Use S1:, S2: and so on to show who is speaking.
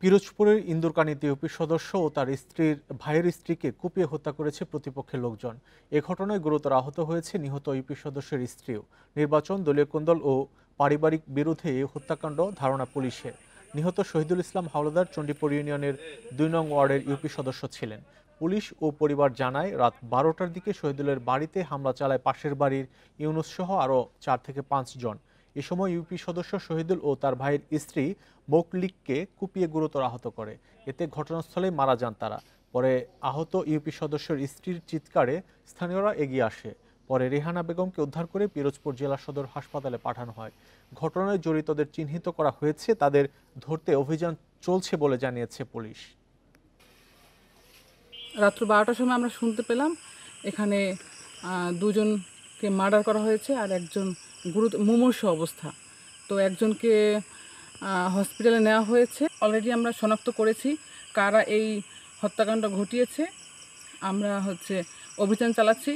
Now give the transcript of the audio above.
S1: পিরোজপুরের ইন্দুরকানীতে ইউপি সদস্য ও তার ভাইয়ের স্ত্রীকে কুপিয়ে হত্যা করেছে প্রতিপক্ষের লোকজন। এ ঘটনায় গুরুতর আহত হয়েছে নিহত ইউপি সদস্যের স্ত্রীও। নির্বাচন, দলীয় কোন্দল ও পারিবারিক বিরোধে এই হত্যাকাণ্ড ধারণা পুলিশের। নিহত শহীদুল ইসলাম হাওলাদার চণ্ডীপুর ইউনিয়নের ২ নং ওয়ার্ডের ইউপি সদস্য ছিলেন। পুলিশ ও পরিবার জানায়, রাত ১২টার দিকে শহীদুলের বাড়িতে হামলা চালায় পাশের বাড়ির ইউনুস সহ আরও ৪ থেকে ৫ জন। এ সময় ইউপি সদস্য শহীদুল ও তার ভাইয়ের স্ত্রী মৌকলিককে কুপিয়ে গুরুতর আহত করে। এতে ঘটনাস্থলেই মারা যান তারা। পরে আহত ইউপি সদস্যের স্ত্রীর চিৎকারে স্থানীয়রা এগিয়ে আসে। পরে রেহানা বেগমকে উদ্ধার করে পিরোজপুর জেলা সদর হাসপাতালে পাঠানো হয়। ঘটনায় জড়িতদের চিহ্নিত করা হয়েছে, তাদের ধরতে অভিযান চলছে বলে জানিয়েছে পুলিশ।
S2: রাত্র 12টার সময় আমরা শুনতে পেলাম এখানে দুজনকে মার্ডার করা হয়েছে আর একজন মুমূর্ষু অবস্থা। তো একজনকে হসপিটালে নেওয়া হয়েছে। অলরেডি আমরা শনাক্ত করেছি কারা এই হত্যাকাণ্ড ঘটিয়েছে। আমরা অভিযান চালাচ্ছি।